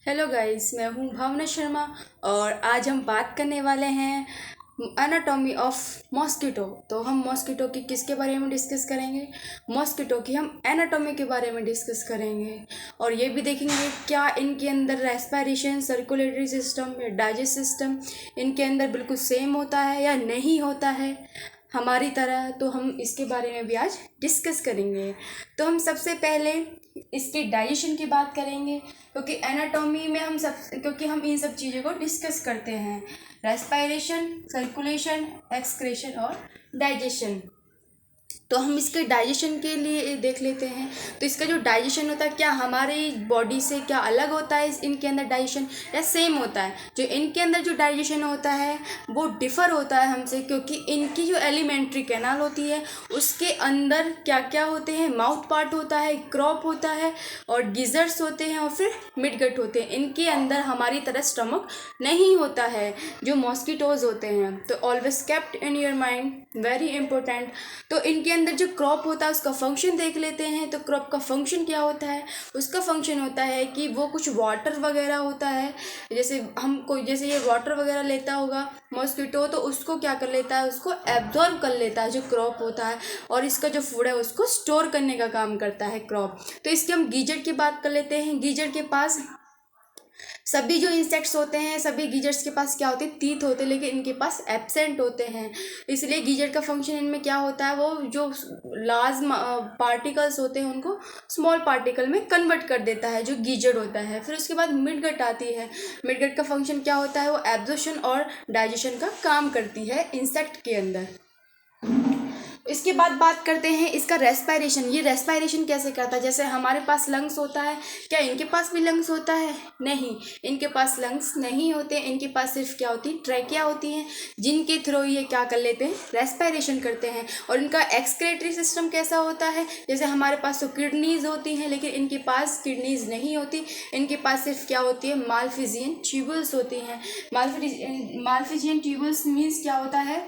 Hello guys, मैं हूँ भावना शर्मा। और आज हम बात करने वाले हैं एनाटॉमी ऑफ मॉस्किटो। तो हम मॉस्किटो की किसके बारे में डिस्कस करेंगे? मॉस्किटो की हम एनाटॉमी के बारे में डिस्कस करेंगे। और ये भी देखेंगे क्या इनके अंदर रेस्पिरेशन, सर्कुलेटरी सिस्टम या डाइजेस्ट सिस्टम इनके अंदर बिल्कुल सेम होता है या नहीं होता है हमारी तरह। तो हम इसके बारे में भी आज डिस्कस करेंगे। तो हम सबसे पहले इसके डाइजेशन की बात करेंगे, क्योंकि एनाटॉमी में क्योंकि हम इन सब चीज़ों को डिस्कस करते हैं: रेस्पिरेशन, सर्कुलेशन, एक्सक्रेशन और डाइजेशन। तो हम इसके डाइजेशन के लिए देख लेते हैं। तो इसका जो डाइजेशन होता है, क्या हमारी बॉडी से क्या अलग होता है इनके अंदर डाइजेशन, या सेम होता है? जो इनके अंदर जो डाइजेशन होता है वो डिफ़र होता है हमसे, क्योंकि इनकी जो एलिमेंट्री कैनाल होती है उसके अंदर क्या क्या होते हैं: माउथ पार्ट होता है, क्रॉप होता है और गिजर्स होते हैं और फिर मिडगट होते हैं। इनके अंदर हमारी तरह स्टमक नहीं होता है जो मॉस्किटोज होते हैं। तो always kept in your mind, very important. तो इनके अंदर जो क्रॉप होता है उसका फंक्शन देख लेते हैं। तो क्रॉप का फंक्शन क्या होता है? उसका फंक्शन होता है कि वो कुछ वाटर वगैरह होता है, जैसे ये वाटर वगैरह लेता होगा मॉस्किटो, तो उसको क्या कर लेता है, उसको एब्जॉर्ब कर लेता है जो क्रॉप होता है, और इसका जो फूड है उसको स्टोर करने का काम करता है क्रॉप। तो इसके हम गीजर की बात कर लेते हैं। गीजर के पास सभी जो इंसेक्ट्स होते हैं, सभी गीजर्स के पास क्या होते हैं, टीथ होते हैं, लेकिन इनके पास एब्सेंट होते हैं। इसलिए गीजर का फंक्शन इनमें क्या होता है, वो जो लार्ज पार्टिकल्स होते हैं उनको स्मॉल पार्टिकल में कन्वर्ट कर देता है, जो गीजर होता है। फिर उसके बाद मिडगट आती है। मिडगट का फंक्शन क्या होता है, वो एब्जॉर्प्शन और डाइजेशन का काम करती है इंसेक्ट के अंदर। इसके बाद बात करते हैं इसका रेस्पिरेशन। ये रेस्पिरेशन कैसे करता है? जैसे हमारे पास लंग्स होता है, क्या इनके पास भी लंग्स होता है? नहीं, इनके पास लंग्स नहीं होते। इनके पास सिर्फ क्या होती है, ट्रैकिया होती हैं, जिनके थ्रू ये क्या कर लेते हैं, रेस्पिरेशन करते हैं। और इनका एक्सक्रेटरी सिस्टम कैसा होता है? जैसे हमारे पास तो किडनीज होती हैं, लेकिन इनके पास किडनीज नहीं होती। इनके पास सिर्फ क्या होती है, मालफिजियन ट्यूबल्स होती हैं। मालफिजियन ट्यूबल्स मीन्स क्या होता है,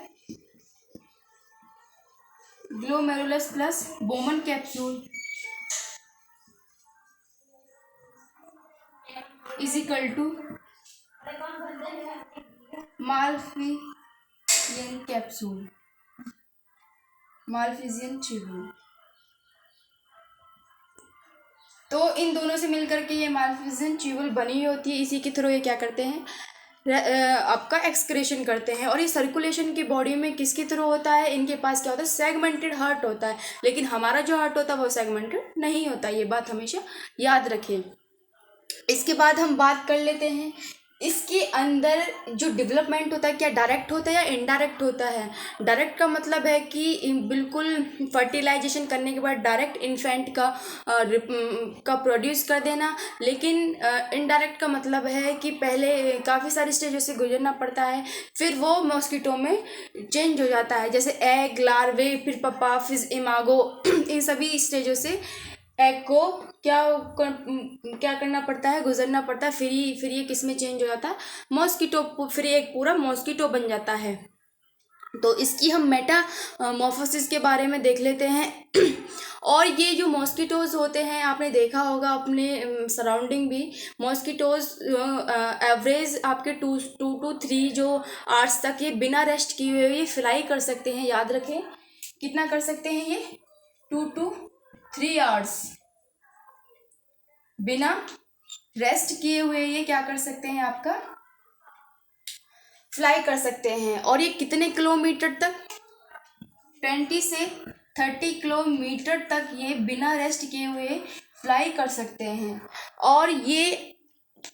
glomerulus plus Bowman capsule is equal to malpighian capsule, malpighian tubule. तो इन दोनों से मिलकर के ये मालफिजियन ट्यूब्यूल बनी होती है। इसी के थ्रू ये क्या करते हैं, आपका एक्सक्रेशन करते हैं। और ये सर्कुलेशन की बॉडी में किसके थ्रू होता है? इनके पास क्या होता है, सेगमेंटेड हार्ट होता है, लेकिन हमारा जो हार्ट होता है वो सेगमेंटेड नहीं होता। ये बात हमेशा याद रखें। इसके बाद हम बात कर लेते हैं इसके अंदर जो डेवलपमेंट होता है, क्या डायरेक्ट होता है या इनडायरेक्ट होता है? डायरेक्ट का मतलब है कि बिल्कुल फर्टिलाइजेशन करने के बाद डायरेक्ट इन्फेंट का प्रोड्यूस कर देना। लेकिन इनडायरेक्ट का मतलब है कि पहले काफ़ी सारी स्टेजों से गुजरना पड़ता है, फिर वो मॉस्किटो में चेंज हो जाता है। जैसे एग, लार्वे, फिर पपा, फिर इमागो इन सभी स्टेजों से एग को क्या करना पड़ता है, गुजरना पड़ता है। फिर ये किस में चेंज हो जाता है, मॉस्किटो। फिर एक पूरा मॉस्किटो बन जाता है। तो इसकी हम मेटामॉर्फोसिस के बारे में देख लेते हैं। और ये जो मॉस्किटोज होते हैं, आपने देखा होगा अपने सराउंडिंग भी, मॉस्किटोज एवरेज आपके 2 to 3 जो आवर्स तक ये बिना रेस्ट किए हुए ये फ्लाई कर सकते हैं। याद रखें, कितना कर सकते हैं ये, 2 to 3 आवर्स बिना रेस्ट किए हुए ये क्या कर सकते हैं, आपका फ्लाई कर सकते हैं। और ये कितने किलोमीटर तक, 20 से 30 किलोमीटर तक ये बिना रेस्ट किए हुए फ्लाई कर सकते हैं। और ये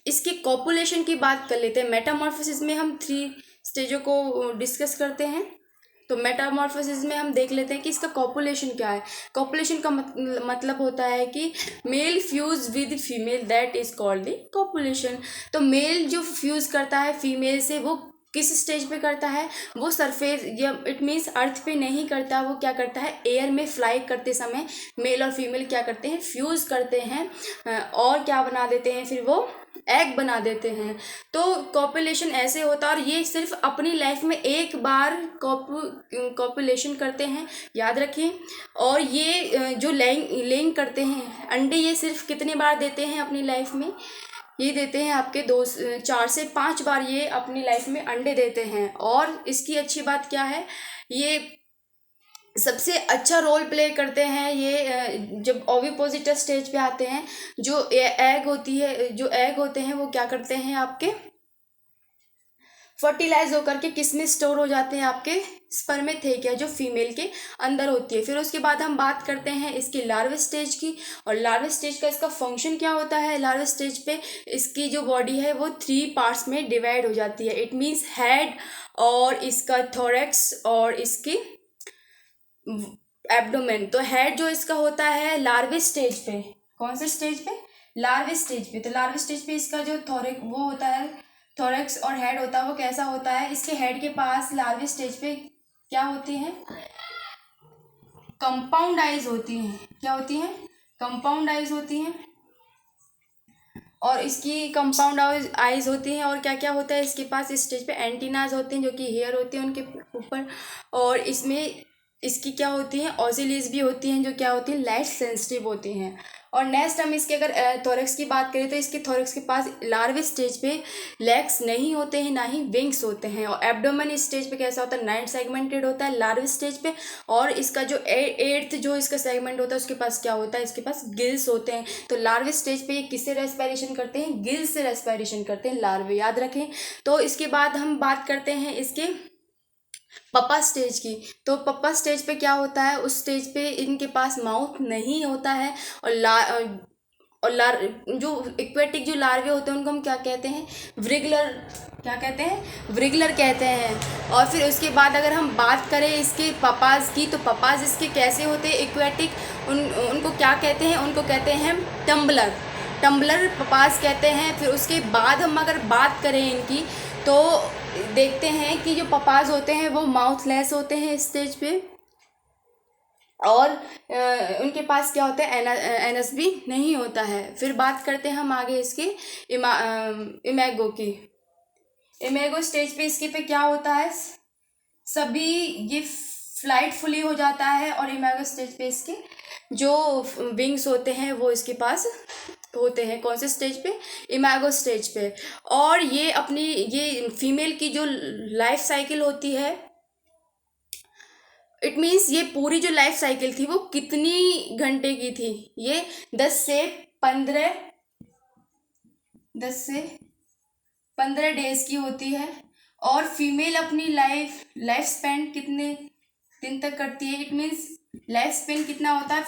इसकी कॉपुलेशन की बात कर लेते हैं। मेटामॉर्फोसिस में हम 3 स्टेजों को डिस्कस करते हैं। तो मेटामॉर्फोसिस में हम देख लेते हैं कि इसका कॉपुलेशन क्या है। कॉपुलेशन का मतलब होता है कि male fuse with female, that is called the copulation. तो मेल जो फ्यूज करता है फीमेल से, वो किस स्टेज पे करता है, वो सरफेस या इट मीन्स अर्थ पे नहीं करता। वो क्या करता है, एयर में फ्लाई करते समय मेल और फीमेल क्या करते हैं, फ्यूज करते हैं और क्या बना देते हैं, फिर वो एग बना देते हैं। तो कॉपुलेशन ऐसे होता है। और ये सिर्फ अपनी लाइफ में एक बार कॉपुलेशन करते हैं, याद रखें। और ये जो लेइंग करते हैं अंडे, ये सिर्फ कितनी बार देते हैं अपनी लाइफ में, ये देते हैं आपके 4 से 5 बार ये अपनी लाइफ में अंडे देते हैं। और इसकी अच्छी बात क्या है, ये सबसे अच्छा रोल प्ले करते हैं ये जब ओविपोजिटर स्टेज पे आते हैं। जो एग होती है, जो एग होते हैं वो क्या करते हैं, आपके फर्टिलाइज होकर के किस में स्टोर हो जाते हैं, आपके स्पर्मेथेकिया जो फीमेल के अंदर होती है। फिर उसके बाद हम बात करते हैं इसकी लार्वा स्टेज की। और लार्वा स्टेज का इसका फंक्शन क्या होता है, लार्वा स्टेज पे इसकी जो बॉडी है वो 3 पार्ट्स में डिवाइड हो जाती है। इट मीन्स हेड और इसका थोरैक्स और इसकी एब्डोमेन। तो हेड जो इसका होता है लार्वा स्टेज पे, कौन से स्टेज पे, लार्वा स्टेज पे। तो लार्वा स्टेज पे इसका जो वो होता है, थोरैक्स और हेड होता है, वो कैसा होता है, इसके हेड के पास लार्वा स्टेज पे क्या होती हैं, कंपाउंड आइज होती हैं। क्या होती हैं, कंपाउंड आइज होती हैं। और इसकी कंपाउंड आइज होती हैं। और क्या क्या होता है इसके पास, इस स्टेज पे एंटीनाज होते हैं जो कि हेयर होते हैं उनके ऊपर। और इसमें इसकी क्या होती हैं, ऑसिलीज भी होती हैं जो क्या होती हैं, लाइट सेंसिटिव होती हैं। और नेक्स्ट हम इसके अगर थोरैक्स की बात करें तो इसके थोरैक्स के पास लार्वा स्टेज पे लेग्स नहीं होते हैं, ना ही विंग्स होते हैं। और एब्डोमेन स्टेज पे कैसा होता है, 9 सेगमेंटेड होता है लार्वा स्टेज पे। और इसका जो 8th जो इसका सेगमेंट होता है उसके पास क्या होता है, इसके पास गिल्स होते हैं। तो लार्वा स्टेज पे ये किससे रेस्पिरेशन करते हैं, गिल्स से रेस्पिरेशन करते हैं लार्वे, याद रखें। तो इसके बाद हम बात करते हैं इसके पप्पा स्टेज की। तो पप्पा स्टेज पे क्या होता है, उस स्टेज पे इनके पास माउथ नहीं होता है। और जो एक्वेटिक जो लार्वे होते हैं उनको हम क्या कहते हैं, व्रिगलर, क्या कहते हैं, व्रिगलर कहते हैं। और फिर उसके बाद अगर हम बात करें इसके पपाज की, तो पपाज इसके कैसे होते हैं एक्वेटिक, उनको क्या कहते हैं, उनको कहते हैं टम्बलर, टम्बलर पपाज कहते हैं। फिर उसके बाद हम अगर बात करें इनकी, तो देखते हैं कि जो पपाज होते हैं वो माउथलेस होते हैं इस स्टेज पे। और उनके पास क्या होता है, एनस भी नहीं होता है। फिर बात करते हैं हम आगे इसके इमेगो की। इमेगो स्टेज पे इसके पे क्या होता है, सभी ये फ्लाइट फुली हो जाता है। और इमेगो स्टेज पे इसके जो विंग्स होते हैं वो इसके पास होते हैं, कौन से स्टेज पे, इमेगो स्टेज पे। और ये अपनी ये फीमेल की जो लाइफ साइकिल होती है, इट मीन्स ये पूरी जो लाइफ साइकिल थी वो कितनी घंटे की थी, ये 10 से 15 डेज की होती है। और फीमेल अपनी लाइफ स्पेन कितने दिन तक करती है, इट मीन्स लाइफ स्पेन कितना होता है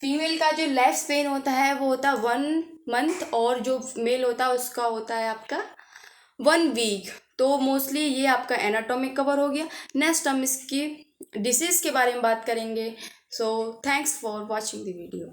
फीमेल का जो लाइफ स्पेन होता है वो होता है 1 मंथ। और जो मेल होता है उसका होता है आपका 1 वीक। तो मोस्टली ये आपका एनाटॉमिक कवर हो गया। नेक्स्ट हम इसकी डिसीज़ के बारे में बात करेंगे। So thanks for watching the video.